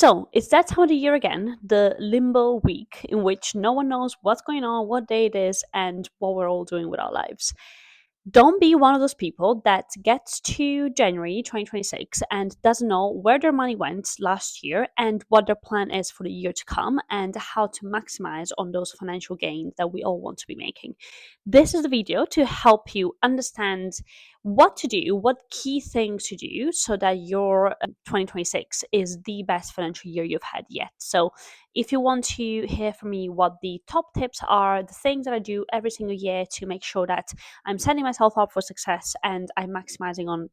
So it's that time of the year again, the limbo week in which no one knows what's going on, what day it is, and what we're all doing with our lives. Don't be one of those people that gets to January 2026 and doesn't know where their money went last year and what their plan is for the year to come and how to maximize on those financial gains that we all want to be making. This is the video to help you understand what to do, what key things to do so that your 2026 is the best financial year you've had yet. So, if you want to hear from me what the top tips are, the things that I do every single year to make sure that I'm setting myself up for success and I'm maximizing on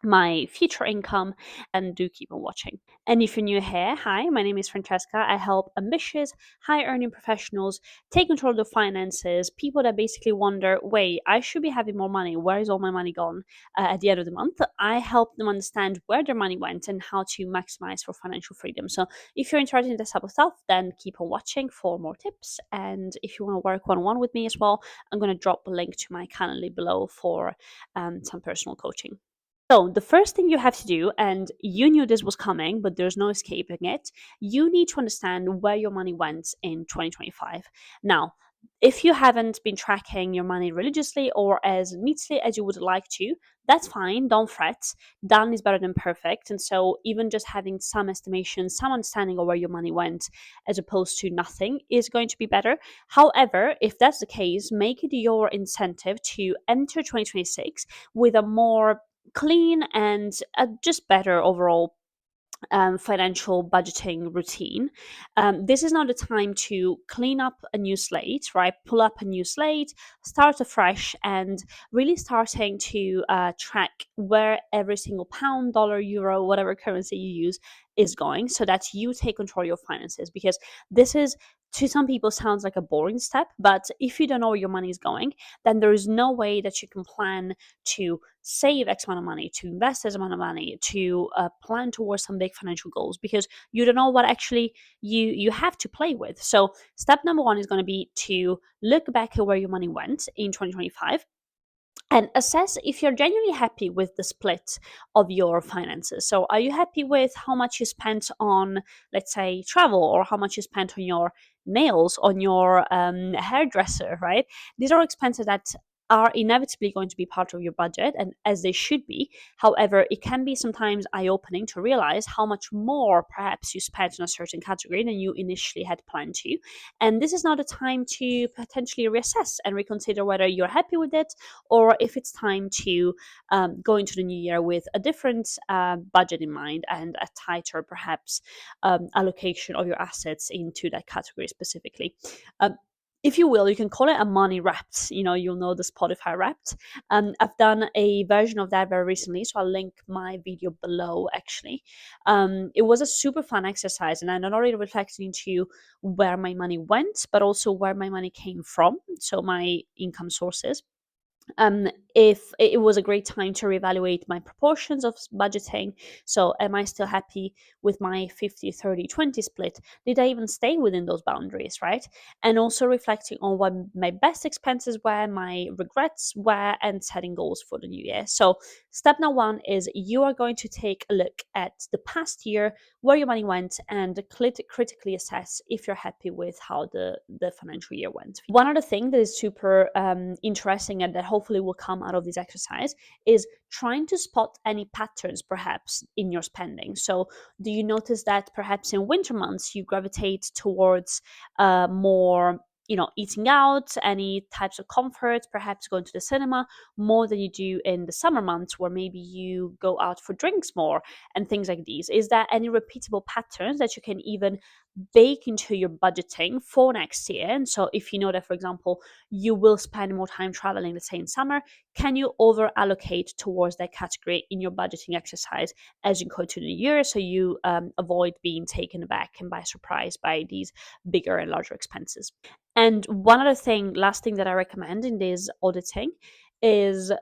my future income, and do keep on watching. And if you're new here, hi, my name is Francesca. I help ambitious, high earning professionals take control of their finances, people that basically wonder, wait, I should be having more money. Where is all my money gone at the end of the month? I help them understand where their money went and how to maximize for financial freedom. So if you're interested in this type of stuff, then keep on watching for more tips. And if you want to work one on one with me as well, I'm going to drop a link to my Calendly below for some personal coaching. So, the first thing you have to do, and you knew this was coming, but there's no escaping it, you need to understand where your money went in 2025. Now, if you haven't been tracking your money religiously or as neatly as you would like to, that's fine, don't fret. Done is better than perfect. And so, even just having some estimation, some understanding of where your money went as opposed to nothing is going to be better. However, if that's the case, make it your incentive to enter 2026 with a more clean and just better overall financial budgeting routine. This is not the time to clean up a new slate, right? Pull up a new slate, start afresh, and really starting to track where every single pound, dollar, euro, whatever currency you use is going so that you take control of your finances. Because this is, to some people, sounds like a boring step, but if you don't know where your money is going, then there is no way that you can plan to save X amount of money, to invest X amount of money, to plan towards some big financial goals because you don't know what actually you have to play with. So step number one is going to be to look back at where your money went in 2025 and assess if you're genuinely happy with the split of your finances. So, are you happy with how much you spent on, let's say, travel, or how much you spent on your nails, on your hairdresser, right? These are expenses that are inevitably going to be part of your budget, and as they should be. However, it can be sometimes eye opening to realize how much more perhaps you spent on a certain category than you initially had planned to. And this is not a time to potentially reassess and reconsider whether you're happy with it or if it's time to go into the new year with a different budget in mind and a tighter, perhaps, allocation of your assets into that category specifically. If you will, you can call it a money wrapped. You'll know the Spotify wrapped. I've done a version of that very recently, so I'll link my video below actually. It was a super fun exercise, and I not only reflected into where my money went, but also where my money came from, so my income sources. If it was a great time to reevaluate my proportions of budgeting. So am I still happy with my 50-30-20 split? Did I even stay within those boundaries, right? And also reflecting on what my best expenses were, my regrets were, and setting goals for the new year. So step number one is you are going to take a look at the past year, where your money went, and critically assess if you're happy with how the financial year went. One other thing that is super interesting and that hopefully will come out of this exercise is trying to spot any patterns perhaps in your spending. So do you notice that perhaps in winter months you gravitate towards more, eating out, any types of comfort, perhaps going to the cinema more than you do in the summer months where maybe you go out for drinks more and things like these? Is there any repeatable patterns that you can even bake into your budgeting for next year? And so if you know that, for example, you will spend more time traveling, let's say in summer, can you over allocate towards that category in your budgeting exercise as you go to the new year, so you avoid being taken aback and by surprise by these bigger and larger expenses? And one other thing, last thing that I recommend in this auditing is,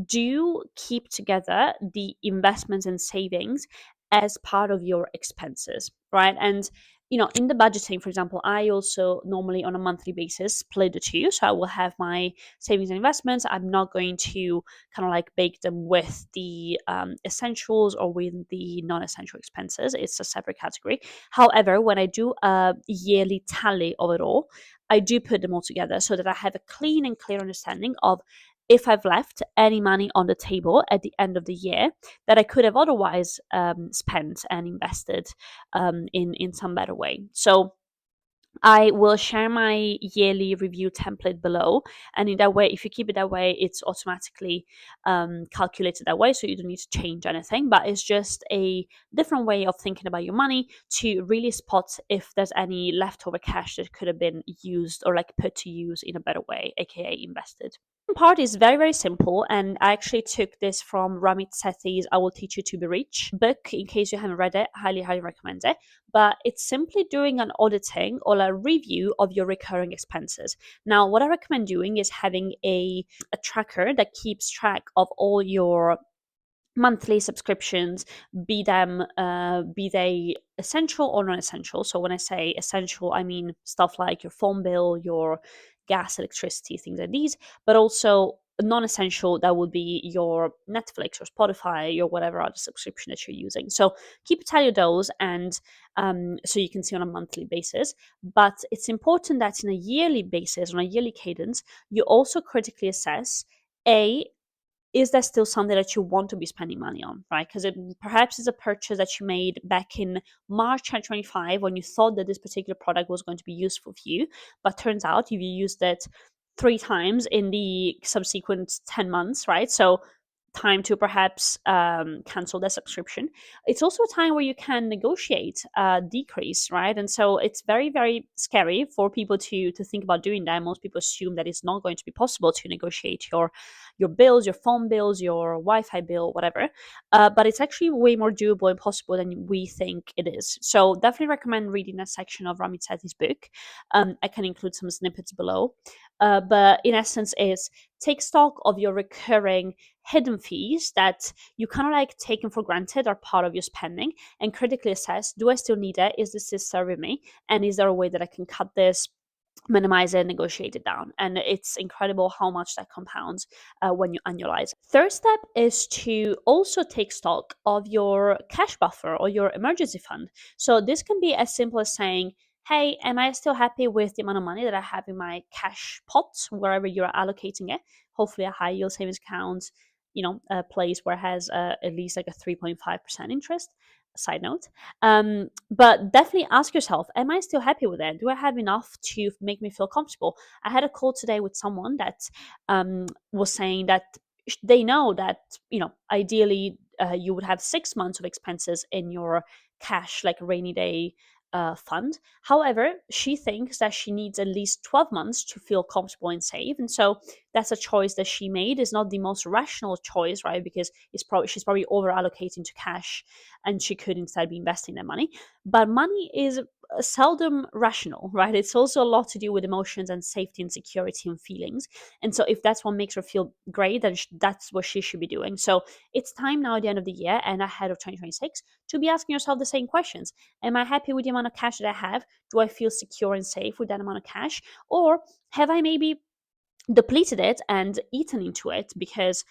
do keep together the investments and savings as part of your expenses, right? And in the budgeting, for example, I also normally on a monthly basis split the two. So I will have my savings and investments. I'm not going to kind of like bake them with the essentials or with the non-essential expenses. It's a separate category. However, when I do a yearly tally of it all, I do put them all together so that I have a clean and clear understanding of if I've left any money on the table at the end of the year that I could have otherwise spent and invested in some better way. So I will share my yearly review template below, and in that way, if you keep it that way, it's automatically calculated that way, so you don't need to change anything. But it's just a different way of thinking about your money to really spot if there's any leftover cash that could have been used or like put to use in a better way, aka invested. Part is very, very simple, and I actually took this from Ramit Sethi's I Will Teach You to Be Rich book. In case you haven't read it, highly, highly recommend it. But it's simply doing an auditing or a review of your recurring expenses. Now, what I recommend doing is having a tracker that keeps track of all your monthly subscriptions, be they essential or non-essential. So when I say essential, I mean stuff like your phone bill, your gas, electricity, things like these, but also non-essential, that would be your Netflix or Spotify or whatever other subscription that you're using. So keep a tally of those, and so you can see on a monthly basis. But it's important that in a yearly basis, on a yearly cadence, you also critically assess a is there still something that you want to be spending money on, right? Because it perhaps is a purchase that you made back in March 2025 when you thought that this particular product was going to be useful for you, but turns out you used it 3 times in the subsequent 10 months, right? So time to perhaps cancel the subscription. It's also a time where you can negotiate a decrease, right? And so it's very, very scary for people to think about doing that. Most people assume that it's not going to be possible to negotiate your bills, your phone bills, your Wi-Fi bill, whatever. But it's actually way more doable and possible than we think it is. So definitely recommend reading that section of Ramit Sethi's book. I can include some snippets below. But in essence, is take stock of your recurring hidden fees that you kind of like taken for granted are part of your spending, and critically assess, do I still need it? Is this still serving me? And is there a way that I can cut this, minimize it, negotiate it down? And it's incredible how much that compounds when you annualize. Third step is to also take stock of your cash buffer or your emergency fund. So this can be as simple as saying, hey, am I still happy with the amount of money that I have in my cash pot, wherever you're allocating it? Hopefully a high yield savings account, a place where it has at least like a 3.5% interest. Side note. But definitely ask yourself, am I still happy with it? Do I have enough to make me feel comfortable? I had a call today with someone that was saying that they know that, ideally you would have 6 months of expenses in your cash, like a rainy day fund. However, she thinks that she needs at least 12 months to feel comfortable and safe. And so that's a choice that she made. Is not the most rational choice, right? Because she's probably over allocating to cash and she could instead be investing that money. But money is seldom rational, right? It's also a lot to do with emotions and safety and security and feelings. And so if that's what makes her feel great, then that's what she should be doing. So it's time now at the end of the year and ahead of 2026 to be asking yourself the same questions. Am I happy with the amount of cash that I have? Do I feel secure and safe with that amount of cash? Or have I maybe depleted it and eaten into it because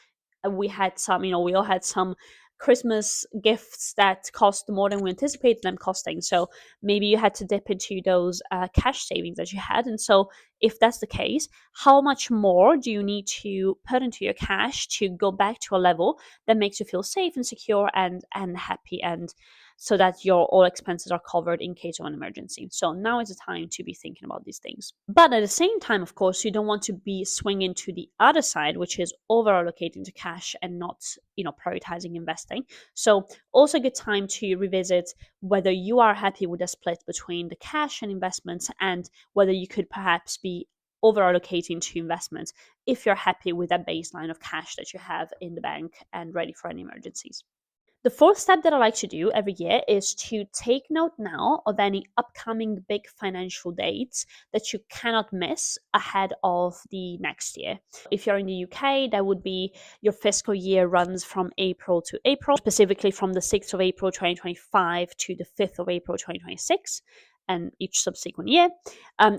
we had some, we all had some Christmas gifts that cost more than we anticipated them costing. So maybe you had to dip into those cash savings that you had. And so, if that's the case, how much more do you need to put into your cash to go back to a level that makes you feel safe and secure and happy, and so that your all expenses are covered in case of an emergency? So now is the time to be thinking about these things. But at the same time, of course, you don't want to be swinging to the other side, which is over allocating to cash and not, prioritizing investing. So also a good time to revisit whether you are happy with the split between the cash and investments, and whether you could perhaps be over allocating to investments if you're happy with that baseline of cash that you have in the bank and ready for any emergencies. The fourth step that I like to do every year is to take note now of any upcoming big financial dates that you cannot miss ahead of the next year. If you're in the UK, that would be your fiscal year runs from April to April, specifically from the 6th of April 2025 to the 5th of April 2026. and each subsequent year.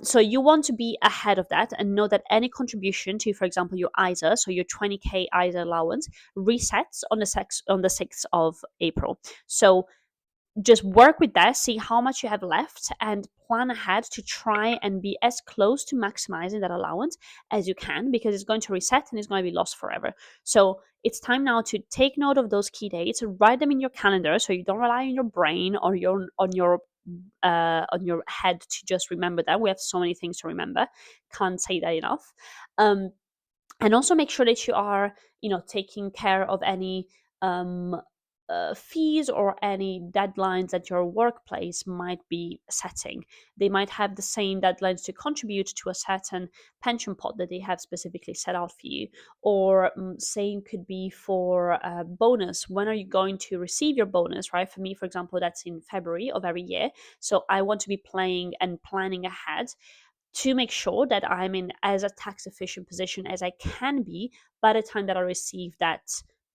So you want to be ahead of that and know that any contribution to, for example, your ISA, so your 20K ISA allowance, resets on the 6th of April. So just work with that, see how much you have left, and plan ahead to try and be as close to maximizing that allowance as you can, because it's going to reset and it's going to be lost forever. So it's time now to take note of those key dates, write them in your calendar so you don't rely on your brain or on your head to just remember that. We have so many things to remember. Can't say that enough. Um, and also make sure that you are, taking care of any um, fees or any deadlines that your workplace might be setting. They might have the same deadlines to contribute to a certain pension pot that they have specifically set out for you, or same could be for a bonus. When are you going to receive your bonus, right? For me, for example, that's in February of every year, so I want to be playing and planning ahead to make sure that I'm in as a tax efficient position as I can be by the time that I receive that,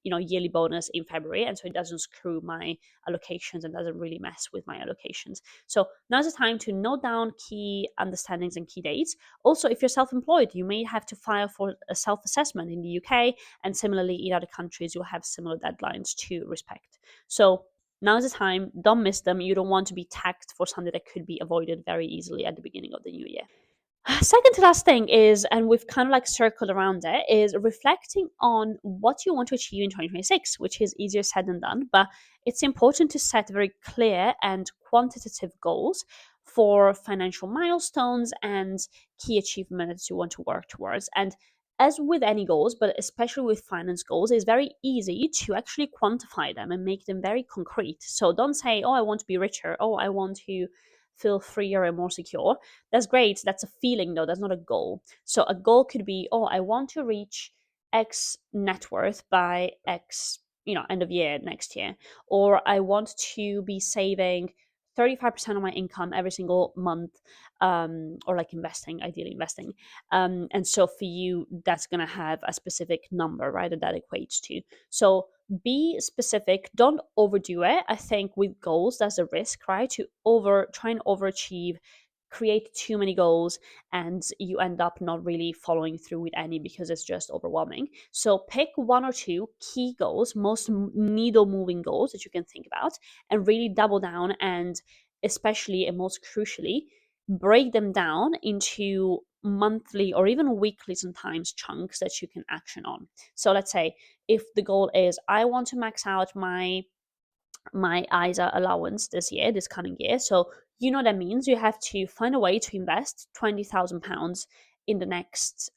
yearly bonus in February, and so it doesn't screw my allocations and doesn't really mess with my allocations. So now's the time to note down key understandings and key dates. Also, if you're self-employed, you may have to file for a self-assessment in the UK, and similarly in other countries you'll have similar deadlines to respect. So now's the time, don't miss them. You don't want to be taxed for something that could be avoided very easily at the beginning of the new year. Second to last thing is, and we've kind of like circled around it, is reflecting on what you want to achieve in 2026, which is easier said than done. But it's important to set very clear and quantitative goals for financial milestones and key achievements you want to work towards. And as with any goals, but especially with finance goals, it's very easy to actually quantify them and make them very concrete. So don't say, oh, I want to be richer. Oh, I want to feel freer and more secure. That's great. That's a feeling, though. That's not a goal. So a goal could be, oh, I want to reach X net worth by X, end of year next year. Or I want to be saving 35% of my income every single month, or like investing, ideally investing. And so for you, that's going to have a specific number, right, that equates to. So be specific, don't overdo it. I think with goals, that's a risk, right? To try and overachieve, create too many goals, and you end up not really following through with any because it's just overwhelming. So pick one or two key goals, most needle moving goals that you can think about, and really double down, and especially and most crucially, break them down into monthly or even weekly sometimes chunks that you can action on. So let's say if the goal is I want to max out my ISA allowance this coming year. So that means you have to find a way to invest £20,000 in the next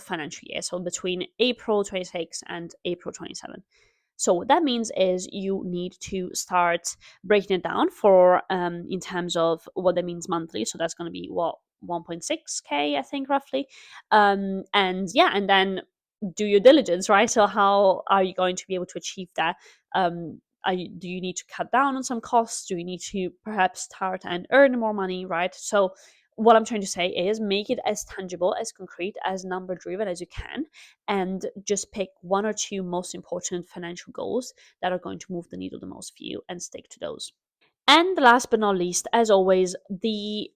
financial year. So between April 26 and April 27. So what that means is you need to start breaking it down for in terms of what that means monthly. So that's going to be what 1.6K, I think, roughly. And yeah, and then do your diligence, right? So how are you going to be able to achieve that? Do you need to cut down on some costs? Do you need to perhaps start and earn more money, right? So what I'm trying to say is make it as tangible, as concrete, as number driven as you can, and just pick one or two most important financial goals that are going to move the needle the most for you and stick to those. And last but not least, as always, the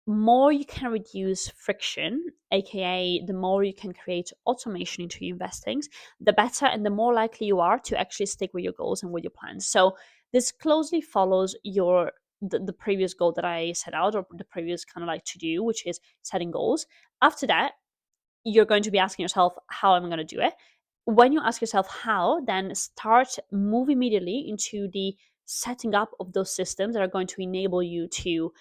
more you can reduce friction, aka the more you can create automation into your investings, the better and the more likely you are to actually stick with your goals and with your plans. So this closely follows the previous goal that I set out, or the previous kind of like to do, which is setting goals. After that, you're going to be asking yourself, how am I going to do it? When you ask yourself how, then start move immediately into the setting up of those systems that are going to enable you to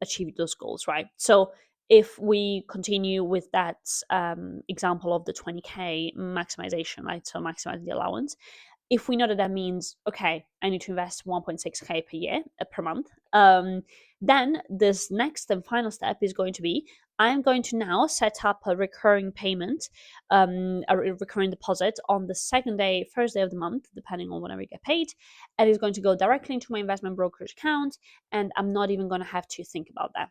achieve those goals, right? So if we continue with that example of the 20K maximization, right? So maximizing the allowance, if we know that that means, okay, I need to invest 1.6K per year, per month, then this next and final step is going to be, I'm going to now set up a recurring payment, a recurring deposit on the second day, first day of the month, depending on whenever you get paid. And it's going to go directly into my investment brokerage account. And I'm not even going to have to think about that.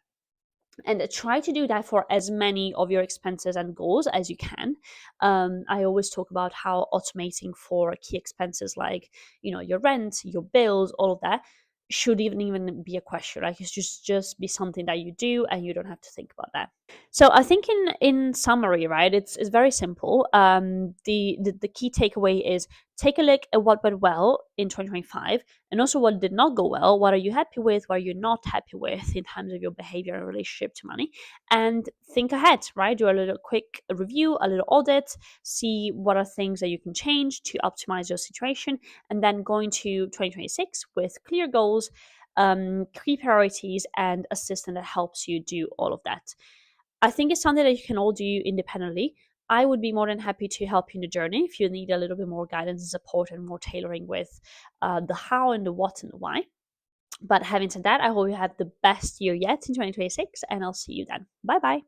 And try to do that for as many of your expenses and goals as you can. I always talk about how automating for key expenses like your rent, your bills, all of that, should even be a question. Like, it's just be something that you do and you don't have to think about that. So I think in summary, right, it's very simple. The key takeaway is take a look at what went well in 2025 and also what did not go well. What are you happy with? What are you not happy with in terms of your behavior and relationship to money? And think ahead, right? Do a little quick review, a little audit, see what are things that you can change to optimize your situation, and then go into 2026 with clear goals, key priorities, and a system that helps you do all of that. I think it's something that you can all do independently. I would be more than happy to help you in the journey if you need a little bit more guidance and support and more tailoring with the how and the what and the why. But having said that, I hope you have the best year yet in 2026, and I'll see you then. Bye bye.